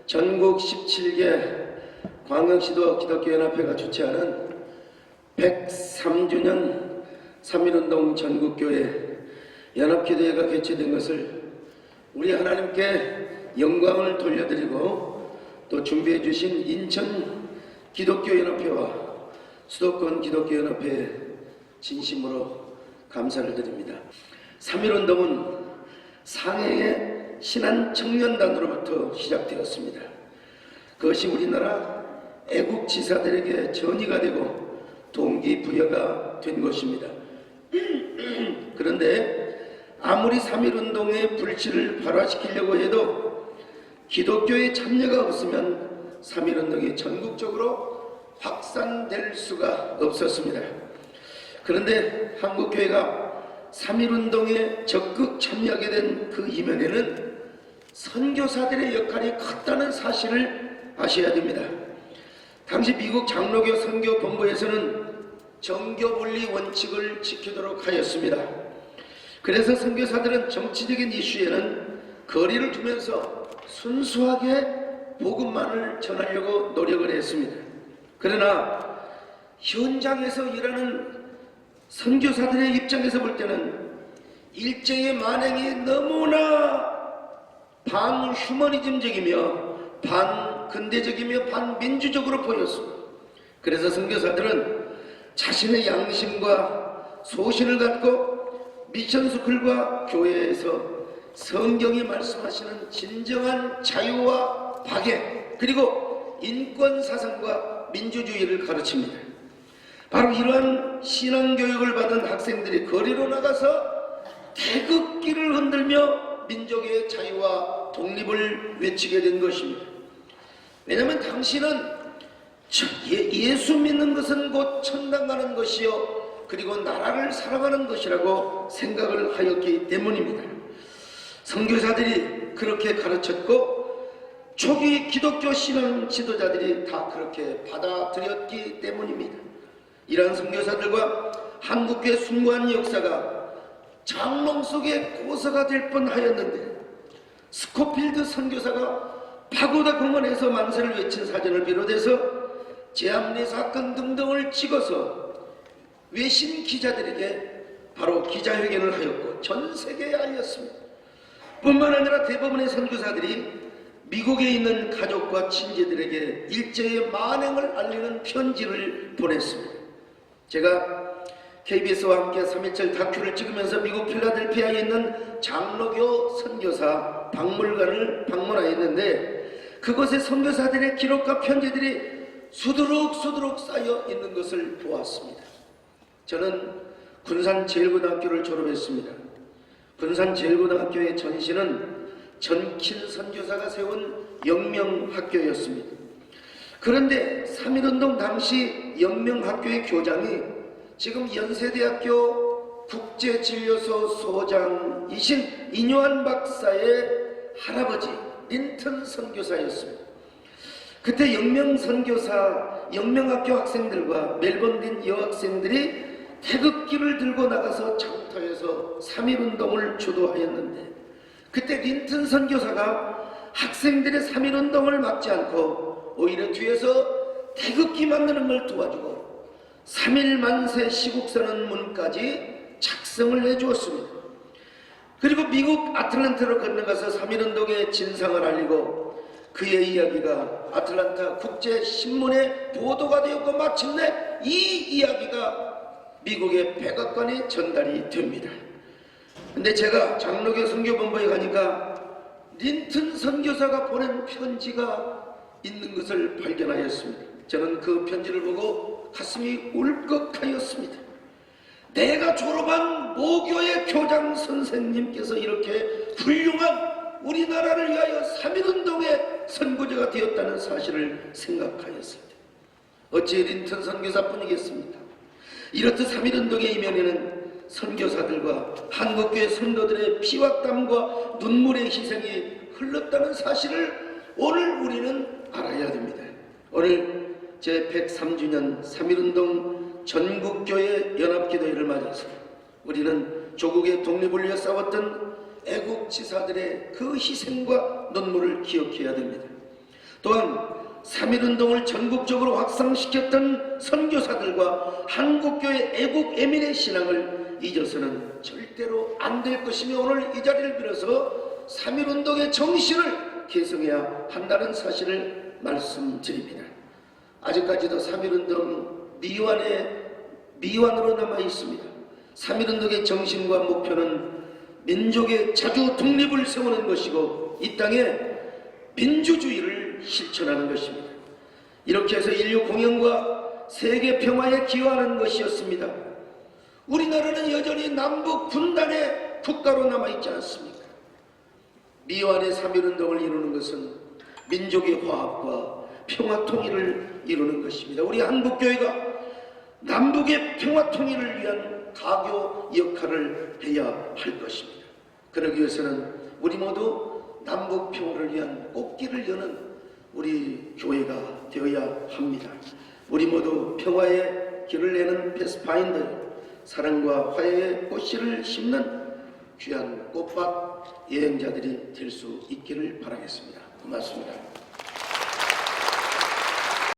전국 17개 광역시도 기독교연합회가 주최하는 103주년 3.1운동 전국교회 연합기도회가 개최된 것을 우리 하나님께 영광을 돌려드리고 또 준비해 주신 인천 기독교연합회와 수도권 기독교연합회에 진심으로 감사를 드립니다. 3.1운동은 상해의 신한 청년단으로부터 시작되었습니다. 그것이 우리나라 애국지사들에게 전이가 되고 동기부여가 된 것입니다. 그런데 아무리 3.1운동의 불씨를 발화시키려고 해도 기독교의 참여가 없으면 3.1운동이 전국적으로 확산될 수가 없었습니다. 그런데 한국교회가 3.1운동에 적극 참여하게 된 그 이면에는 선교사들의 역할이 컸다는 사실을 아셔야 됩니다. 당시 미국 장로교 선교본부에서는 정교분리 원칙을 지키도록 하였습니다. 그래서 선교사들은 정치적인 이슈에는 거리를 두면서 순수하게 복음만을 전하려고 노력을 했습니다. 그러나 현장에서 일하는 선교사들의 입장에서 볼 때는 일제의 만행이 너무나 반휴머니즘적이며 반근대적이며 반민주적으로 보였습니다. 그래서 선교사들은 자신의 양심과 소신을 갖고 미션스쿨과 교회에서 성경이 말씀하시는 진정한 자유와 박애 그리고 인권사상과 민주주의를 가르칩니다. 바로 이러한 신앙교육을 받은 학생들이 거리로 나가서 태극기를 흔들며 민족의 자유와 독립을 외치게 된 것입니다. 왜냐하면 당신은 예수 믿는 것은 곧 천당 가는 것이요 그리고 나라를 사랑하는 것이라고 생각을 하였기 때문입니다. 선교사들이 그렇게 가르쳤고 초기 기독교 신앙 지도자들이 다 그렇게 받아들였기 때문입니다. 이러한 선교사들과 한국교회 숭고한 역사가 장롱 속에 고서가 될 뻔하였는데 스코필드 선교사가 파고다 공원에서 만세를 외친 사진을 비롯해서 제암리 사건 등등을 찍어서 외신 기자들에게 바로 기자회견을 하였고 전 세계에 알렸습니다. 뿐만 아니라 대부분의 선교사들이 미국에 있는 가족과 친지들에게 일제의 만행을 알리는 편지를 보냈습니다. 제가 KBS와 함께 3.1절 다큐를 찍으면서 미국 필라델피아에 있는 장로교 선교사 박물관을 방문하였는데 그곳에 선교사들의 기록과 편지들이 수두룩수두룩 쌓여 있는 것을 보았습니다. 저는 군산제일고등학교를 졸업했습니다. 군산제일고등학교의 전시는 전킨 선교사가 세운 영명학교였습니다. 그런데 3.1운동 당시 영명학교의 교장이 지금 연세대학교 국제진료소 소장이신 이뇨한 박사의 할아버지 린턴 선교사였습니다. 그때 영명학교 학생들과 멜번된 여학생들이 태극기를 들고 나가서 장터에서 3.1운동을 주도하였는데 그때 린턴 선교사가 학생들의 3.1운동을 막지 않고 오히려 뒤에서 태극기 만드는 걸 도와주고 3.1 만세 시국선언 문까지 작성을 해주었습니다. 그리고 미국 아틀란타로 건너가서 3.1운동의 진상을 알리고 그의 이야기가 아틀란타 국제신문에 보도가 되었고 마침내 이 이야기가 미국의 백악관에 전달이 됩니다. 근데 제가 장로교 선교본부에 가니까 린턴 선교사가 보낸 편지가 있는 것을 발견하였습니다. 저는 그 편지를 보고 가슴이 울컥하였습니다. 내가 졸업한 모교의 교장 선생님께서 이렇게 훌륭한 우리나라를 위하여 3.1운동의 선구자가 되었다는 사실을 생각하였습니다. 어찌 린턴 선교사뿐이겠습니까? 이렇듯 3.1운동의 이면에는 선교사들과 한국교회 성도들의 피와 땀과 눈물의 희생이 흘렀다는 사실을 오늘 우리는 알아야 됩니다. 오늘 제103주년 3.1운동 전국교회 연합기도회를 맞아서 우리는 조국의 독립을 위해 싸웠던 애국지사들의 그 희생과 눈물을 기억해야 됩니다. 또한 3.1운동을 전국적으로 확산시켰던 선교사들과 한국교회 애국 애민의 신앙을 잊어서는 절대로 안 될 것이며, 오늘 이 자리를 빌어서 3.1운동의 정신을 계승해야 한다는 사실을 말씀드립니다. 아직까지도 3.1운동 미완으로 남아 있습니다. 3.1운동의 정신과 목표는 민족의 자주 독립을 세우는 것이고, 이 땅에 민주주의를 실천하는 것입니다. 이렇게 해서 인류 공영과 세계 평화에 기여하는 것이었습니다. 우리나라는 여전히 남북 분단의 국가로 남아있지 않습니까? 미완의 3.1운동을 이루는 것은 민족의 화합과 평화 통일을 이루는 것입니다. 우리 한국교회가 남북의 평화 통일을 위한 가교 역할을 해야 할 것입니다. 그러기 위해서는 우리 모두 남북 평화를 위한 꽃길을 여는 우리 교회가 되어야 합니다. 우리 모두 평화의 길을 내는 패스파인더, 사랑과 화해의 꽃씨를 심는 귀한 꽃밭 여행자들이 될 수 있기를 바라겠습니다. 고맙습니다.